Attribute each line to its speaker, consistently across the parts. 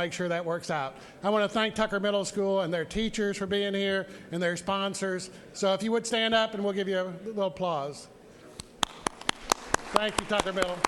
Speaker 1: make sure that works out. I want to thank Tucker Middle School and their teachers for being here and their sponsors. So if you would stand up and we'll give you a little applause. Thank you, Tucker Middle.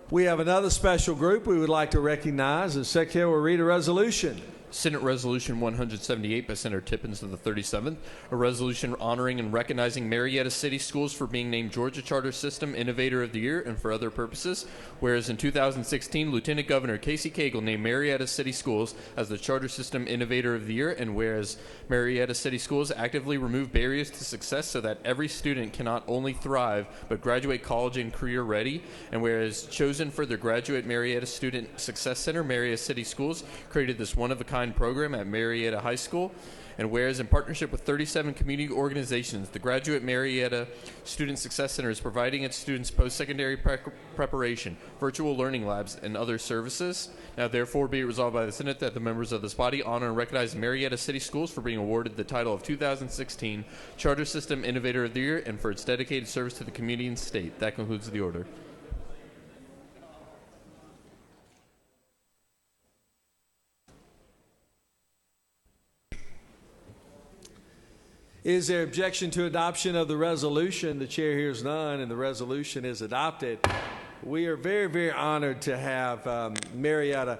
Speaker 2: We have another special group we would like to recognize. The Secretary will read a resolution.
Speaker 3: Senate Resolution 178 by Senator Tippins of the 37th, a resolution honoring and recognizing Marietta City Schools for being named Georgia Charter System Innovator of the Year and for other purposes. Whereas in 2016, Lieutenant Governor Casey Cagle named Marietta City Schools as the Charter System Innovator of the Year, and whereas Marietta City Schools actively remove barriers to success so that every student can not only thrive but graduate college and career ready, and whereas chosen for their graduate Marietta Student Success Center, Marietta City Schools created this one-of-a-kind program at Marietta High School, and whereas in partnership with 37 community organizations, the Graduate Marietta Student Success Center is providing its students post-secondary preparation, virtual learning labs, and other services. Now therefore be it resolved by the Senate that the members of this body honor and recognize Marietta City Schools for being awarded the title of 2016 Charter System Innovator of the Year and for its dedicated service to the community and state. That concludes the order.
Speaker 2: Is there objection to adoption of the resolution? The chair hears none, and the resolution is adopted. We are very, very honored to have Marietta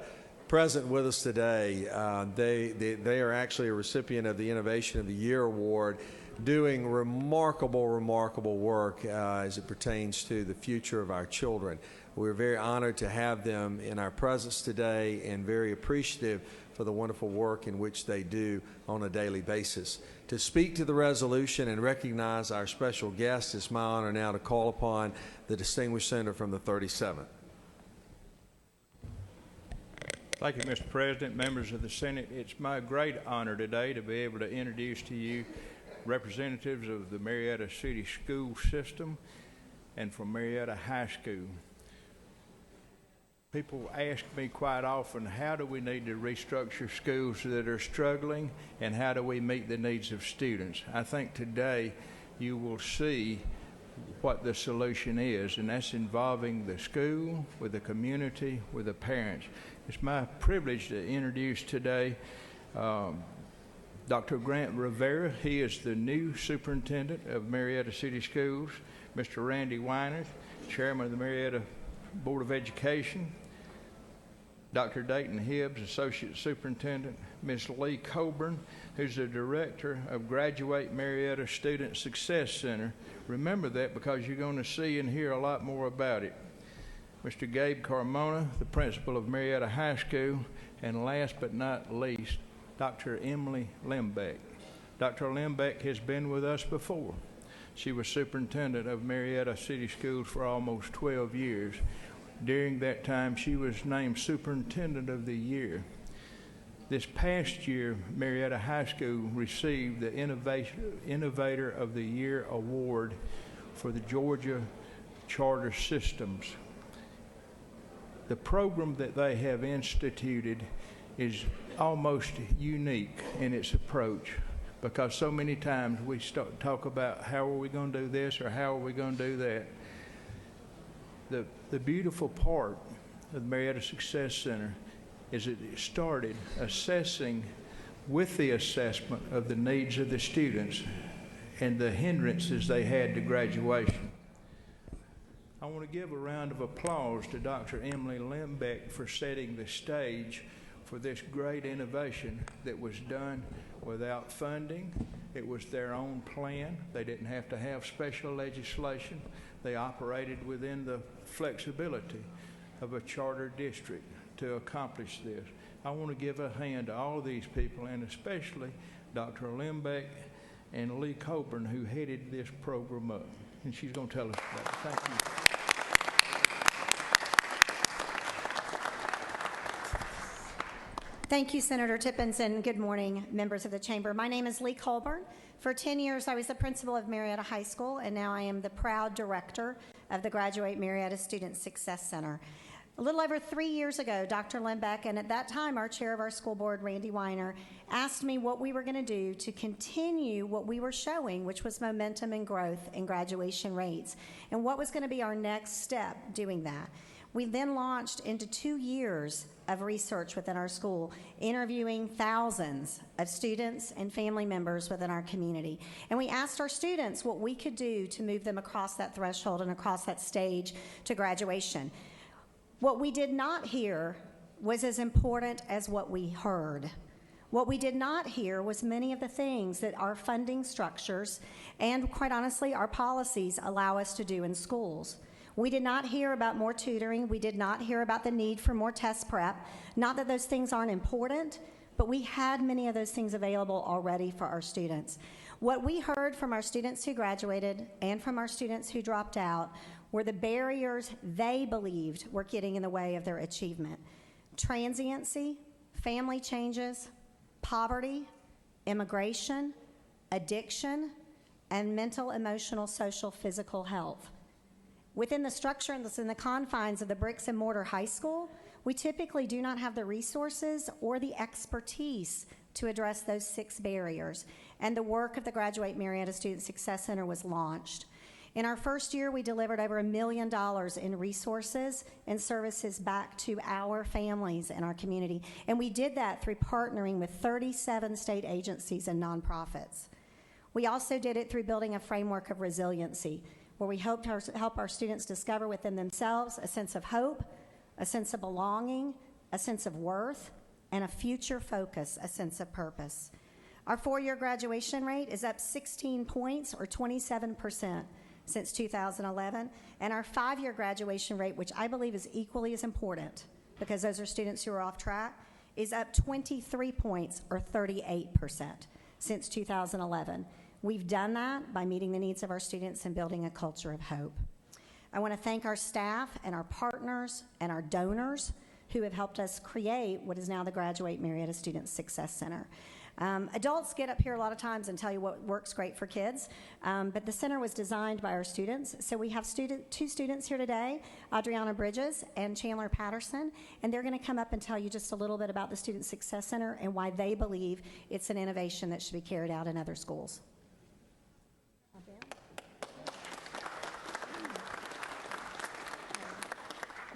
Speaker 2: present with us today. They are actually a recipient of the Innovation of the Year Award, doing remarkable work as it pertains to the future of our children. We're very honored to have them in our presence today and very appreciative for the wonderful work in which they do on a daily basis. To speak to the resolution and recognize our special guest, it's my honor now to call upon the distinguished senator from the 37th.
Speaker 4: Thank you, Mr. President, members of the Senate. It's my great honor today to be able to introduce to you representatives of the Marietta City School System and from Marietta High School. People ask me quite often, how do we need to restructure schools that are struggling, and how do we meet the needs of students? I think today you will see what the solution is, and that's involving the school, with the community, with the parents. It's my privilege to introduce today Dr. Grant Rivera. He is the new superintendent of Marietta City Schools. Mr. Randy Weiner, chairman of the Marietta Board of Education. Dr. Dayton Hibbs, Associate Superintendent, Ms. Lee Coburn, who's the Director of Graduate Marietta Student Success Center. Remember that because you're going to see and hear a lot more about it. Mr. Gabe Carmona, the Principal of Marietta High School, and last but not least, Dr. Emily Lembeck. Dr. Lembeck has been with us before. She was Superintendent of Marietta City Schools for almost 12 years. During that time, she was named Superintendent of the Year. This past year, Marietta High School received the Innovator of the Year Award for the Georgia Charter Systems. The program that they have instituted is almost unique in its approach, because so many times we talk about how are we going to do this or how are we going to do that. The beautiful part of the Marietta Success Center is that it started assessing with the assessment of the needs of the students and the hindrances they had to graduation. I want to give a round of applause to Dr. Emily Lembeck for setting the stage for this great innovation that was done without funding. It was their own plan. They didn't have to have special legislation. They operated within the flexibility of a charter district to accomplish this. I want to give a hand to all of these people, and especially Dr. Lembeck and Lee Coburn, who headed this program up. And she's going to tell us about it. Thank you.
Speaker 5: Thank you, Senator Tippins, and good morning, members of the chamber. My name is Lee Colburn. For 10 years, I was the principal of Marietta High School, and now I am the proud director of the Graduate Marietta Student Success Center. A little over 3 years ago, Dr. Limbeck, and at that time our chair of our school board, Randy Weiner, asked me what we were going to do to continue what we were showing, which was momentum and growth in graduation rates, and what was going to be our next step doing that. We then launched into 2 years of research within our school, interviewing thousands of students and family members within our community. And we asked our students what we could do to move them across that threshold and across that stage to graduation. What we did not hear was as important as what we heard. What we did not hear was many of the things that our funding structures and, quite honestly, our policies allow us to do in schools. We did not hear about more tutoring. We did not hear about the need for more test prep. Not that those things aren't important, but we had many of those things available already for our students. What we heard from our students who graduated and from our students who dropped out were the barriers they believed were getting in the way of their achievement. Transiency, family changes, poverty, immigration, addiction, and mental, emotional, social, physical health. Within the structure and the confines of the bricks and mortar high school, we typically do not have the resources or the expertise to address those 6 barriers, and the work of the Graduate Marietta Student Success Center was launched. In our first year, we delivered over $1 million in resources and services back to our families in our community, and we did that through partnering with 37 state agencies and nonprofits. We also did it through building a framework of resiliency, where we hoped to help our students discover within themselves a sense of hope, a sense of belonging, a sense of worth, and a future focus, a sense of purpose. Our 4-year graduation rate is up 16 points, or 27%, since 2011, and our 5-year graduation rate, which I believe is equally as important, because those are students who are off track, is up 23 points, or 38%, since 2011. We've done that by meeting the needs of our students and building a culture of hope. I want to thank our staff and our partners and our donors who have helped us create what is now the Graduate Marietta Student Success Center. Adults get up here a lot of times and tell you what works great for kids, but the center was designed by our students. So we have 2 students here today, Adriana Bridges and Chandler Patterson, and they're going to come up and tell you just a little bit about the Student Success Center and why they believe it's an innovation that should be carried out in other schools.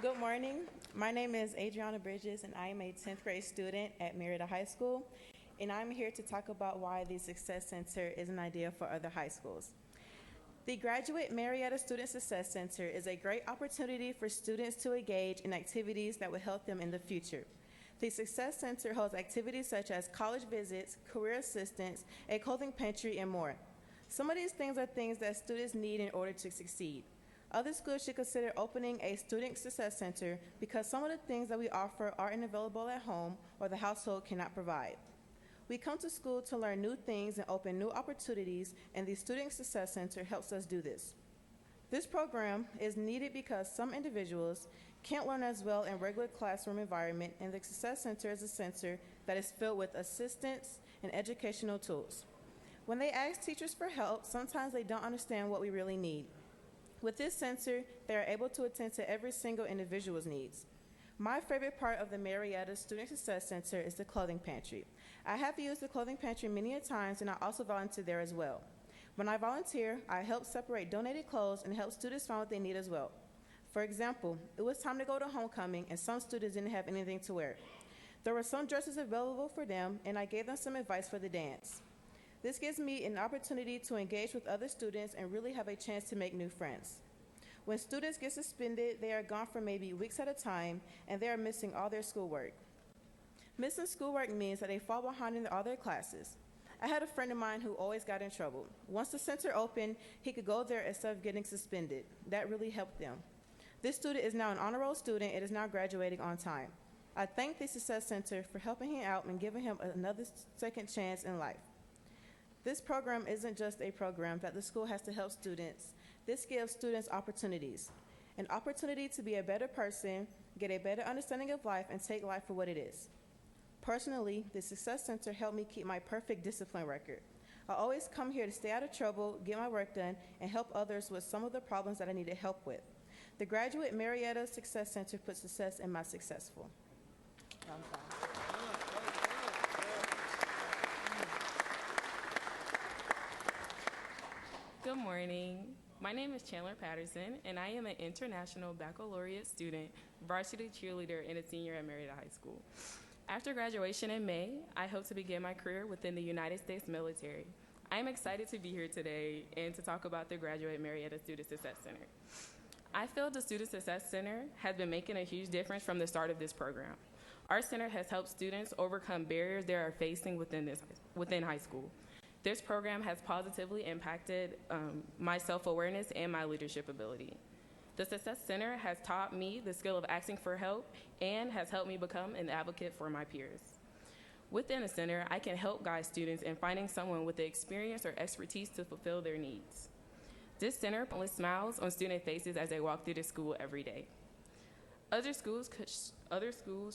Speaker 6: Good morning. My name is Adriana Bridges, and I am a 10th grade student at Marietta High School, and I'm here to talk about why the Success Center is an idea for other high schools. The Graduate Marietta Student Success Center is a great opportunity for students to engage in activities that will help them in the future. The Success Center holds activities such as college visits, career assistance, a clothing pantry, and more. Some of these things are things that students need in order to succeed. Other schools should consider opening a Student Success Center because some of the things that we offer aren't available at home or the household cannot provide. We come to school to learn new things and open new opportunities, and the Student Success Center helps us do this. This program is needed because some individuals can't learn as well in regular classroom environment, and the Success Center is a center that is filled with assistance and educational tools. When they ask teachers for help, sometimes they don't understand what we really need. With this center, they are able to attend to every single individual's needs. My favorite part of the Marietta Student Success Center is the clothing pantry. I have used the clothing pantry many a times, and I also volunteer there as well. When I volunteer, I help separate donated clothes and help students find what they need as well. For example, it was time to go to homecoming, and some students didn't have anything to wear. There were some dresses available for them, and I gave them some advice for the dance. This gives me an opportunity to engage with other students and really have a chance to make new friends. When students get suspended, they are gone for maybe weeks at a time, and they are missing all their schoolwork. Missing schoolwork means that they fall behind in all their classes. I had a friend of mine who always got in trouble. Once the center opened, he could go there instead of getting suspended. That really helped them. This student is now an honor roll student and is now graduating on time. I thank the Success Center for helping him out and giving him another second chance in life. This program isn't just a program that the school has to help students. This gives students opportunities, an opportunity to be a better person, get a better understanding of life, and take life for what it is. Personally, the Success Center helped me keep my perfect discipline record. I always come here to stay out of trouble, get my work done, and help others with some of the problems that I needed help with. The Graduate Marietta Success Center puts success in my successful. I'm sorry.
Speaker 7: Good morning. My name is Chandler Patterson, and I am an international baccalaureate student, varsity cheerleader, and a senior at Marietta High School. After graduation in May, I hope to begin my career within the United States military. I am excited to be here today and to talk about the Graduate Marietta Student Success Center. I feel the Student Success Center has been making a huge difference from the start of this program. Our center has helped students overcome barriers they are facing within high school. This program has positively impacted my self-awareness and my leadership ability. The Success Center has taught me the skill of asking for help and has helped me become an advocate for my peers. Within the center, I can help guide students in finding someone with the experience or expertise to fulfill their needs. This center puts smiles on student faces as they walk through the school every day. Other schools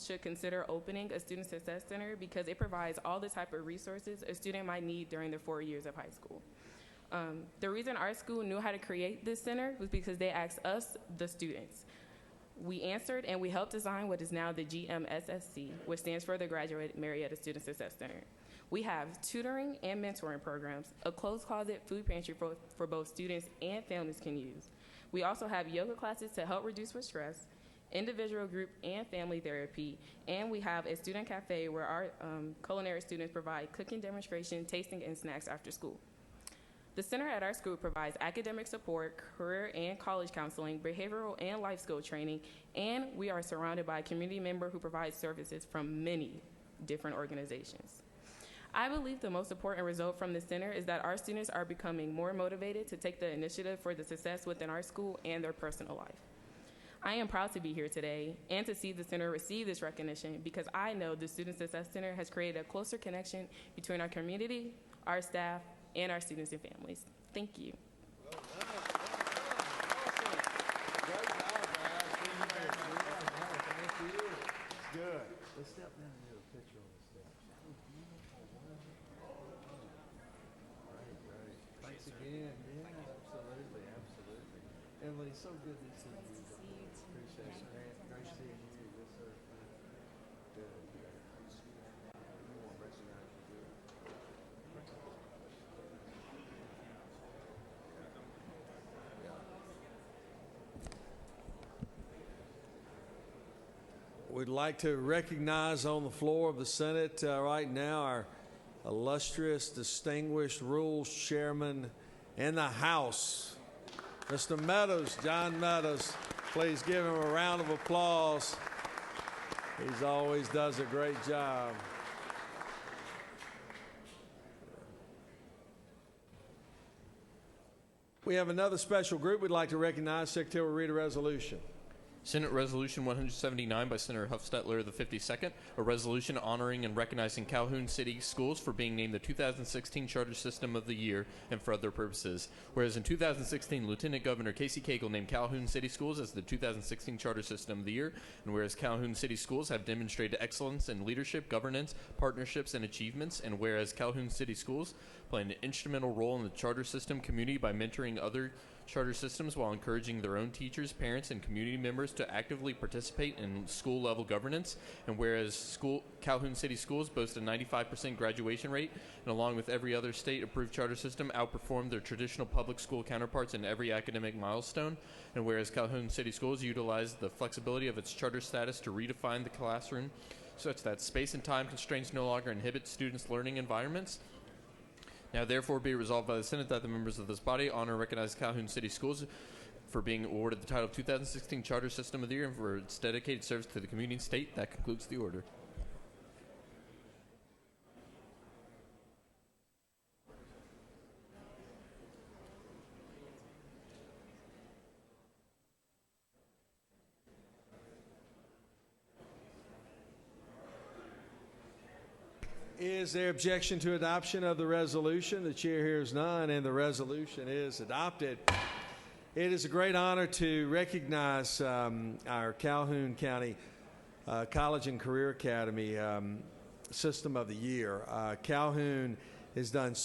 Speaker 7: should consider opening a Student Success Center because it provides all the type of resources a student might need during their 4 years of high school. The reason our school knew how to create this center was because they asked us, the students. We answered and we helped design what is now the GMSSC, which stands for the Graduate Marietta Student Success Center. We have tutoring and mentoring programs, a closed closet food pantry for both students and families can use. We also have yoga classes to help reduce with stress, individual, group, and family therapy, and we have a student cafe where our culinary students provide cooking demonstration, tasting, and snacks after school. The center at our school provides academic support, career and college counseling, behavioral and life skill training, and we are surrounded by a community member who provides services from many different organizations. I believe the most important result from the center is that our students are becoming more motivated to take the initiative for the success within our school and their personal life. I am proud to be here today and to see the center receive this recognition because I know the Student Success Center has created a closer connection between our community, our staff, and our students and families. Thank you.
Speaker 2: Good. Let's step down and get a picture on the steps. Right. Thanks again. Yeah, absolutely. Emily, so good to see you. Appreciate it. Great seeing you. Yes, sir. Good. We want to recognize you. We'd like to recognize on the floor of the Senate right now our illustrious, distinguished Rules Chairman in the House, Mr. Meadows, John Meadows. Please give him a round of applause. He always does a great job. We have another special group we'd like to recognize. Secretary will read a resolution.
Speaker 3: Senate Resolution 179 by Senator Huffstetler the 52nd, a resolution honoring and recognizing Calhoun City Schools for being named the 2016 Charter System of the Year and for other purposes. Whereas in 2016, Lieutenant Governor Casey Cagle named Calhoun City Schools as the 2016 Charter System of the Year, and whereas Calhoun City Schools have demonstrated excellence in leadership, governance, partnerships, and achievements, and whereas Calhoun City Schools play an instrumental role in the charter system community by mentoring other charter systems while encouraging their own teachers, parents, and community members to actively participate in school-level governance. And whereas Calhoun City Schools boast a 95% graduation rate, and along with every other state-approved charter system, outperform their traditional public school counterparts in every academic milestone. And whereas Calhoun City Schools utilize the flexibility of its charter status to redefine the classroom such that space and time constraints no longer inhibit students' learning environments. Now, therefore, be it resolved by the Senate that the members of this body honor and recognize Calhoun City Schools for being awarded the title of 2016 Charter System of the Year and for its dedicated service to the community and state. That concludes the order.
Speaker 2: Is there objection to adoption of the resolution? The chair hears none, and the resolution is adopted. It is a great honor to recognize our Calhoun County College and Career Academy System of the Year. Calhoun has done so